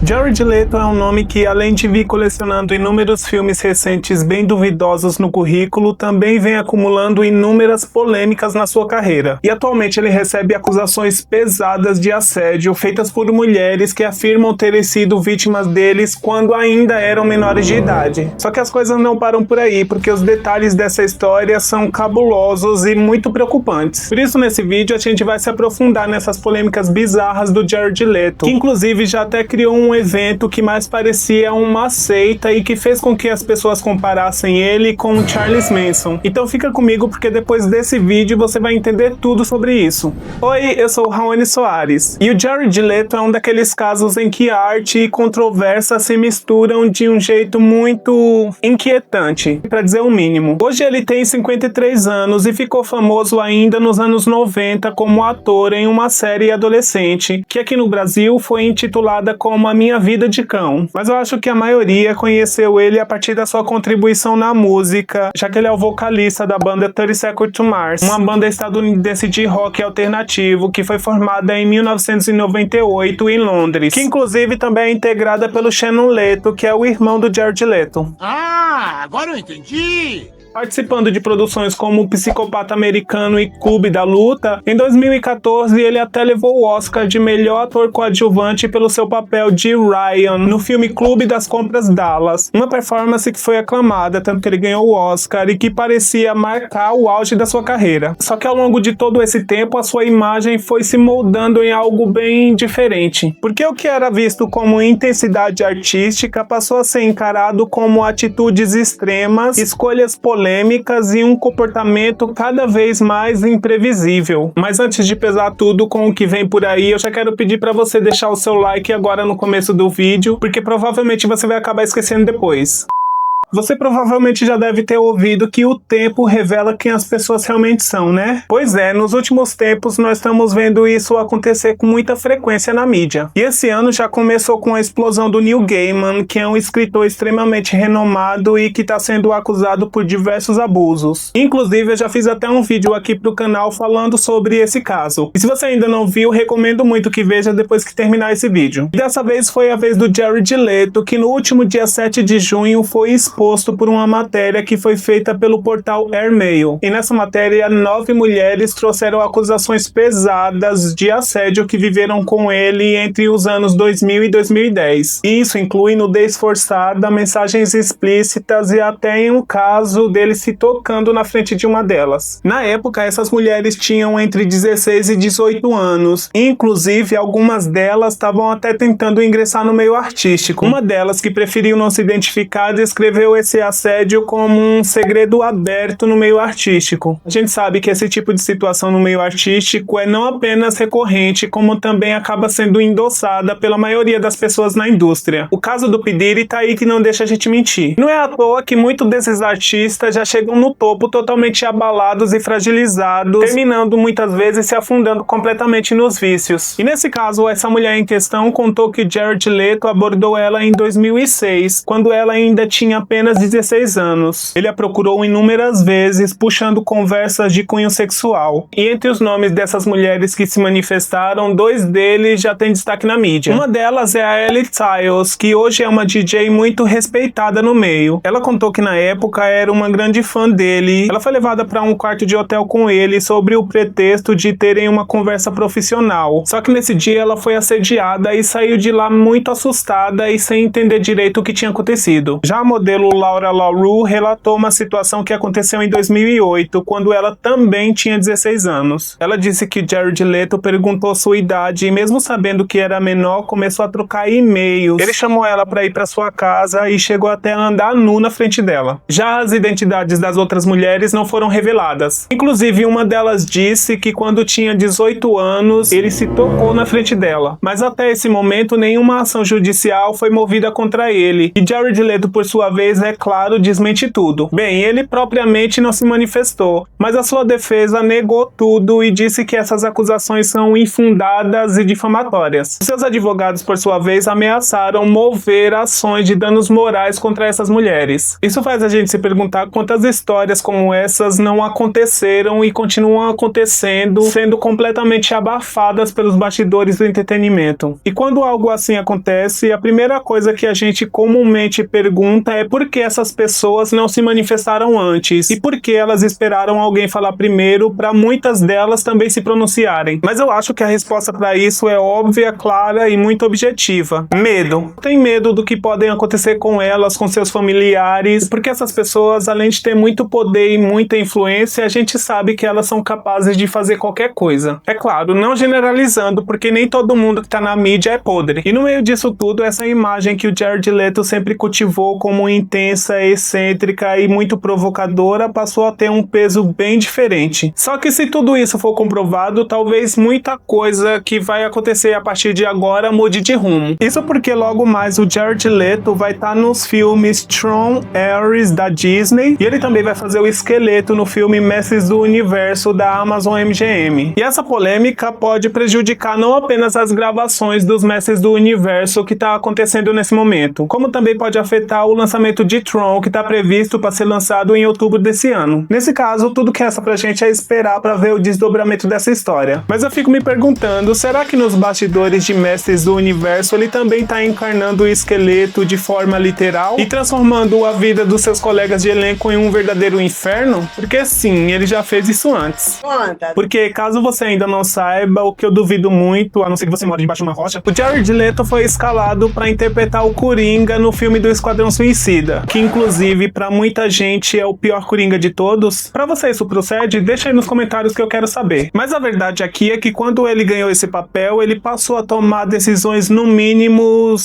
Jared Leto é um nome que, além de vir colecionando inúmeros filmes recentes bem duvidosos no currículo, também vem acumulando inúmeras polêmicas na sua carreira. E atualmente ele recebe acusações pesadas de assédio feitas por mulheres que afirmam terem sido vítimas deles quando ainda eram menores de idade. Só que as coisas não param por aí, porque os detalhes dessa história são cabulosos e muito preocupantes. Por isso, nesse vídeo, a gente vai se aprofundar nessas polêmicas bizarras do Jared Leto, que inclusive já até criou um evento que mais parecia uma seita e que fez com que as pessoas comparassem ele com o Charles Manson. Então fica comigo, porque depois desse vídeo você vai entender tudo sobre isso. Oi, eu sou o Raoni Soares, e o Jared Leto é um daqueles casos em que arte e controvérsia se misturam de um jeito muito inquietante, para dizer o mínimo. Hoje ele tem 53 anos e ficou famoso ainda nos anos 90 como ator em uma série adolescente, que aqui no Brasil foi intitulada como A Minha Vida de Cão. Mas eu acho que a maioria conheceu ele a partir da sua contribuição na música, já que ele é o vocalista da banda 30 Seconds to Mars, uma banda estadunidense de rock alternativo que foi formada em 1998 em Londres, que inclusive também é integrada pelo Shannon Leto, que é o irmão do Jared Leto. Ah, agora eu entendi! Participando de produções como O Psicopata Americano e Clube da Luta, em 2014 ele até levou o Oscar de melhor ator coadjuvante pelo seu papel de Ryan no filme Clube das Compras Dallas, uma performance que foi aclamada, tanto que ele ganhou o Oscar e que parecia marcar o auge da sua carreira. Só que ao longo de todo esse tempo a sua imagem foi se moldando em algo bem diferente, porque o que era visto como intensidade artística passou a ser encarado como atitudes extremas, escolhas polêmicas e um comportamento cada vez mais imprevisível. Mas antes de pesar tudo com o que vem por aí, eu já quero pedir para você deixar o seu like agora no começo do vídeo, porque provavelmente você vai acabar esquecendo depois. Você provavelmente já deve ter ouvido que o tempo revela quem as pessoas realmente são, né? Pois é, nos últimos tempos nós estamos vendo isso acontecer com muita frequência na mídia. E esse ano já começou com a explosão do Neil Gaiman, que é um escritor extremamente renomado e que está sendo acusado por diversos abusos. Inclusive, eu já fiz até um vídeo aqui pro canal falando sobre esse caso. E se você ainda não viu, recomendo muito que veja depois que terminar esse vídeo. E dessa vez foi a vez do Jared Leto, que no último dia 7 de junho foi exposto por uma matéria que foi feita pelo portal Airmail. E nessa matéria, 9 mulheres trouxeram acusações pesadas de assédio que viveram com ele entre os anos 2000 e 2010. E isso inclui nudez forçada, mensagens explícitas e até em um caso dele se tocando na frente de uma delas. Na época, essas mulheres tinham entre 16 e 18 anos. E, inclusive, algumas delas estavam até tentando ingressar no meio artístico. Uma delas, que preferiu não se identificar, descreveu esse assédio como um segredo aberto no meio artístico. A gente sabe que esse tipo de situação no meio artístico é não apenas recorrente, como também acaba sendo endossada pela maioria das pessoas na indústria. O caso do P. Diddy tá aí que não deixa a gente mentir. Não é à toa que muitos desses artistas já chegam no topo totalmente abalados e fragilizados, terminando muitas vezes se afundando completamente nos vícios. E nesse caso, essa mulher em questão contou que Jared Leto abordou ela em 2006, quando ela ainda tinha apenas 16 anos. Ele a procurou inúmeras vezes, puxando conversas de cunho sexual. E entre os nomes dessas mulheres que se manifestaram, 2 deles já têm destaque na mídia. Uma delas é a Ellie Tiles, que hoje é uma DJ muito respeitada no meio. Ela contou que na época era uma grande fã dele. Ela foi levada para um quarto de hotel com ele sob o pretexto de terem uma conversa profissional. Só que nesse dia ela foi assediada e saiu de lá muito assustada e sem entender direito o que tinha acontecido. Já a modelo Laura LaRue relatou uma situação que aconteceu em 2008, quando ela também tinha 16 anos. Ela disse que Jared Leto perguntou sua idade e, mesmo sabendo que era menor, começou a trocar e-mails. Ele chamou ela para ir para sua casa e chegou até a andar nu na frente dela. Já as identidades das outras mulheres não foram reveladas. Inclusive, uma delas disse que quando tinha 18 anos, ele se tocou na frente dela. Mas até esse momento, nenhuma ação judicial foi movida contra ele. E Jared Leto, por sua vez, depois, é claro, desmente tudo. Bem, ele propriamente não se manifestou, mas a sua defesa negou tudo e disse que essas acusações são infundadas e difamatórias. Seus advogados, por sua vez, ameaçaram mover ações de danos morais contra essas mulheres. Isso faz a gente se perguntar quantas histórias como essas não aconteceram e continuam acontecendo, sendo completamente abafadas pelos bastidores do entretenimento. E quando algo assim acontece, a primeira coisa que a gente comumente pergunta é por que essas pessoas não se manifestaram antes e por que elas esperaram alguém falar primeiro para muitas delas também se pronunciarem. Mas eu acho que a resposta para isso é óbvia, clara e muito objetiva. Medo. Tem medo do que podem acontecer com elas, com seus familiares, porque essas pessoas, além de ter muito poder e muita influência, a gente sabe que elas são capazes de fazer qualquer coisa. É claro, não generalizando, porque nem todo mundo que tá na mídia é podre. E no meio disso tudo, essa imagem que o Jared Leto sempre cultivou como intensa, excêntrica e muito provocadora passou a ter um peso bem diferente. Só que se tudo isso for comprovado, talvez muita coisa que vai acontecer a partir de agora mude de rumo. Isso porque logo mais o Jared Leto vai estar nos filmes Tron, Ares da Disney e ele também vai fazer o esqueleto no filme Mestres do Universo da Amazon MGM. E essa polêmica pode prejudicar não apenas as gravações dos Mestres do Universo que está acontecendo nesse momento, como também pode afetar o lançamento de Tron, que está previsto para ser lançado em outubro desse ano. Nesse caso, tudo que resta pra gente é esperar para ver o desdobramento dessa história. Mas eu fico me perguntando, será que nos bastidores de Mestres do Universo ele também está encarnando o esqueleto de forma literal e transformando a vida dos seus colegas de elenco em um verdadeiro inferno? Porque sim, ele já fez isso antes. Porque caso você ainda não saiba, o que eu duvido muito, a não ser que você mora debaixo de uma rocha, o Jared Leto foi escalado para interpretar o Coringa no filme do Esquadrão Suicida, que inclusive para muita gente é o pior Coringa de todos. Para você isso procede? Deixa aí nos comentários que eu quero saber. Mas a verdade aqui é que quando ele ganhou esse papel, ele passou a tomar decisões no mínimo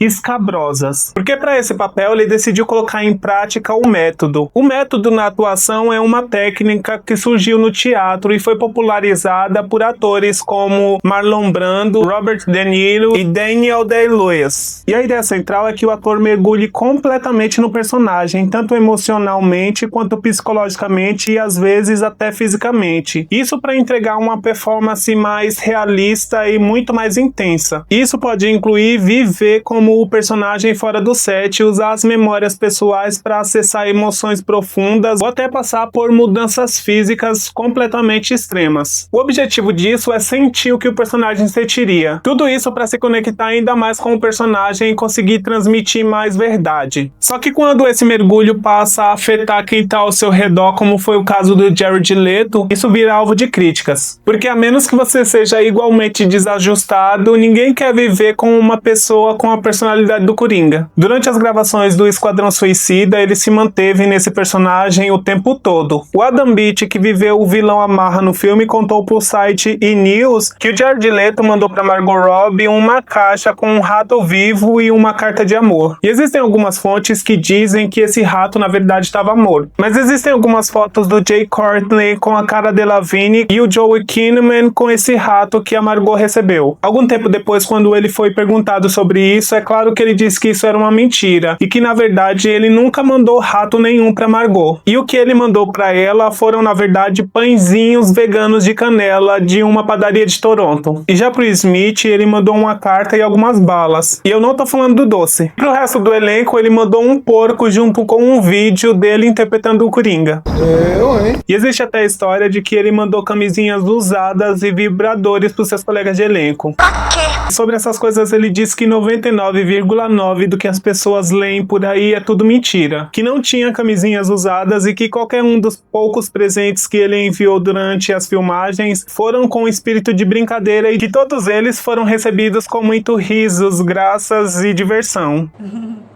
escabrosas. Porque para esse papel ele decidiu colocar em prática o método. O método na atuação é uma técnica que surgiu no teatro e foi popularizada por atores como Marlon Brando, Robert De Niro e Daniel Day-Lewis. E a ideia central é que o ator mergulhe completamente no personagem, tanto emocionalmente quanto psicologicamente e às vezes até fisicamente. Isso para entregar uma performance mais realista e muito mais intensa. Isso pode incluir viver como o personagem fora do set, usar as memórias pessoais para acessar emoções profundas ou até passar por mudanças físicas completamente extremas. O objetivo disso é sentir o que o personagem sentiria. Tudo isso para se conectar ainda mais com o personagem e conseguir transmitir mais verdade. Só que quando esse mergulho passa a afetar quem está ao seu redor, como foi o caso do Jared Leto, isso vira alvo de críticas. Porque a menos que você seja igualmente desajustado, ninguém quer viver com uma pessoa com a personalidade do Coringa. Durante as gravações do Esquadrão Suicida, ele se manteve nesse personagem o tempo todo. O Adam Beach, que viveu o vilão Amarra no filme, contou pro site E! News que o Jared Leto mandou pra Margot Robbie uma caixa com um rato vivo e uma carta de amor. E existem algumas fontes que dizem que esse rato na verdade estava morto. Mas existem algumas fotos do Jay Courtney com a Cara Delevingne e o Joey Kinnaman com esse rato que a Margot recebeu. Algum tempo depois, quando ele foi perguntado sobre isso, é claro que ele disse que isso era uma mentira e que na verdade ele nunca mandou rato nenhum pra Margot. E o que ele mandou pra ela foram na verdade pãezinhos veganos de canela de uma padaria de Toronto. E já pro Smith ele mandou uma carta e algumas balas. E eu não tô falando do doce. Pro resto do elenco ele mandou um porco junto com um vídeo dele interpretando o Coringa. E existe até a história de que ele mandou camisinhas usadas e vibradores pros seus colegas de elenco. Sobre essas coisas ele disse que 99,9% do que as pessoas leem por aí é tudo mentira. Que não tinha camisinhas usadas e que qualquer um dos poucos presentes que ele enviou durante as filmagens foram com espírito de brincadeira e que todos eles foram recebidos com muito risos, graças e diversão.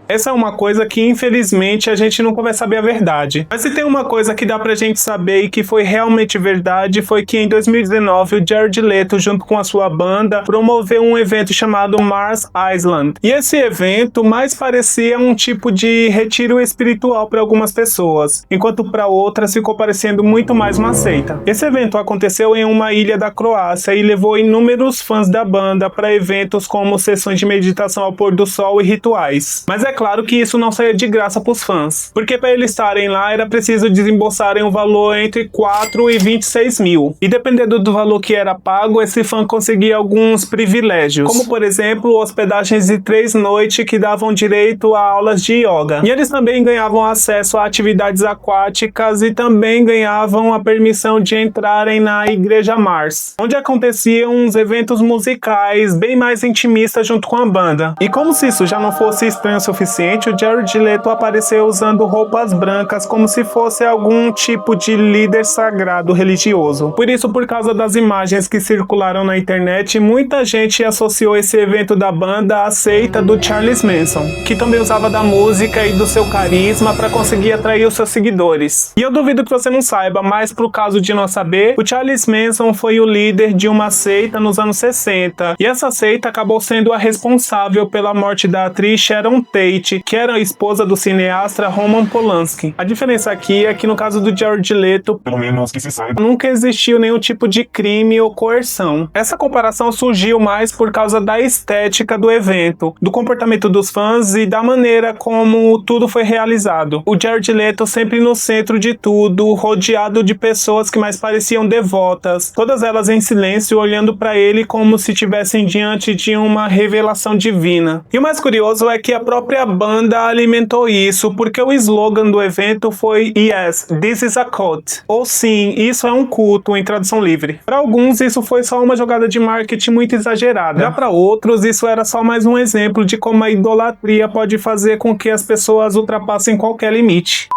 Essa é uma coisa que, infelizmente, a gente nunca vai saber a verdade. Mas se tem uma coisa que dá pra gente saber e que foi realmente verdade, foi que em 2019 o Jared Leto, junto com a sua banda, promoveu um evento chamado Mars Island. E esse evento mais parecia um tipo de retiro espiritual para algumas pessoas, enquanto para outras ficou parecendo muito mais uma seita. Esse evento aconteceu em uma ilha da Croácia e levou inúmeros fãs da banda para eventos como sessões de meditação ao pôr do sol e rituais. Mas é claro que isso não saía de graça pros fãs, porque para eles estarem lá era preciso desembolsarem um valor entre 4 e 26 mil. E dependendo do valor que era pago, esse fã conseguia alguns privilégios, como por exemplo, hospedagens de 3 noites que davam direito a aulas de yoga. E eles também ganhavam acesso a atividades aquáticas e também ganhavam a permissão de entrarem na Igreja Mars, onde aconteciam uns eventos musicais bem mais intimistas junto com a banda. E como se isso já não fosse estranho o suficiente, o Jared Leto apareceu usando roupas brancas como se fosse algum tipo de líder sagrado religioso. Por isso, por causa das imagens que circularam na internet, muita gente associou esse evento da banda à seita do Charles Manson, que também usava da música e do seu carisma para conseguir atrair os seus seguidores. E eu duvido que você não saiba, mas pro caso de não saber, o Charles Manson foi o líder de uma seita nos anos 60, e essa seita acabou sendo a responsável pela morte da atriz Sharon Tate, que era a esposa do cineasta Roman Polanski. A diferença aqui é que no caso do Jared Leto, pelo menos que se saiba, nunca existiu nenhum tipo de crime ou coerção. Essa comparação surgiu mais por causa da estética do evento, do comportamento dos fãs e da maneira como tudo foi realizado. O Jared Leto sempre no centro de tudo, rodeado de pessoas que mais pareciam devotas, todas elas em silêncio, olhando para ele como se estivessem diante de uma revelação divina. E o mais curioso é que a própria banda alimentou isso, porque o slogan do evento foi "Yes, this is a cult", ou sim, isso é um culto, em tradução livre. Para alguns isso foi só uma jogada de marketing muito exagerada. Já para outros isso era só mais um exemplo de como a idolatria pode fazer com que as pessoas ultrapassem qualquer limite.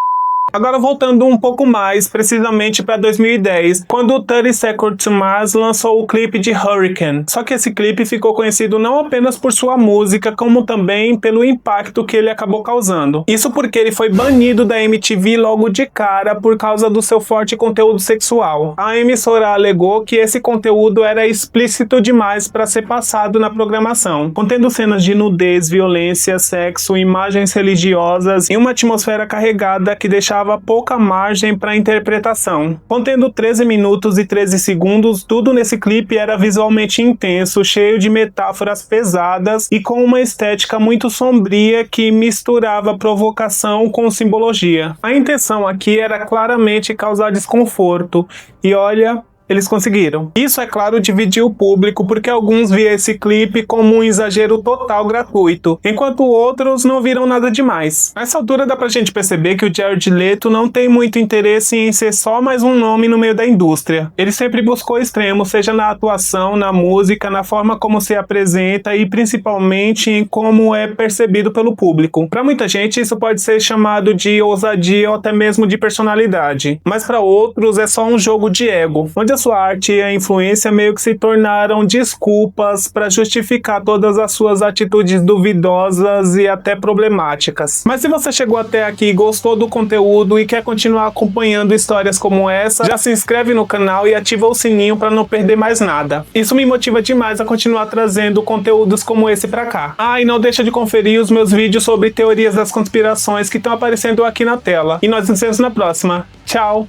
Agora voltando um pouco mais, precisamente para 2010, quando o 30 Seconds to Mars lançou o clipe de Hurricane. Só que esse clipe ficou conhecido não apenas por sua música, como também pelo impacto que ele acabou causando. Isso porque ele foi banido da MTV logo de cara por causa do seu forte conteúdo sexual. A emissora alegou que esse conteúdo era explícito demais para ser passado na programação, contendo cenas de nudez, violência, sexo, imagens religiosas e uma atmosfera carregada que deixava pouca margem para interpretação. Contendo 13 minutos e 13 segundos, tudo nesse clipe era visualmente intenso, cheio de metáforas pesadas e com uma estética muito sombria que misturava provocação com simbologia. A intenção aqui era claramente causar desconforto, e olha, eles conseguiram. Isso, é claro, dividiu o público, porque alguns viam esse clipe como um exagero total gratuito, enquanto outros não viram nada demais. Nessa altura dá pra gente perceber que o Jared Leto não tem muito interesse em ser só mais um nome no meio da indústria. Ele sempre buscou extremos, seja na atuação, na música, na forma como se apresenta e principalmente em como é percebido pelo público. Pra muita gente isso pode ser chamado de ousadia ou até mesmo de personalidade, mas pra outros é só um jogo de ego, onde sua arte e a influência meio que se tornaram desculpas para justificar todas as suas atitudes duvidosas e até problemáticas. Mas se você chegou até aqui, gostou do conteúdo e quer continuar acompanhando histórias como essa, já se inscreve no canal e ativa o sininho para não perder mais nada. Isso me motiva demais a continuar trazendo conteúdos como esse para cá. Ah, e não deixa de conferir os meus vídeos sobre teorias das conspirações que estão aparecendo aqui na tela. E nós nos vemos na próxima. Tchau!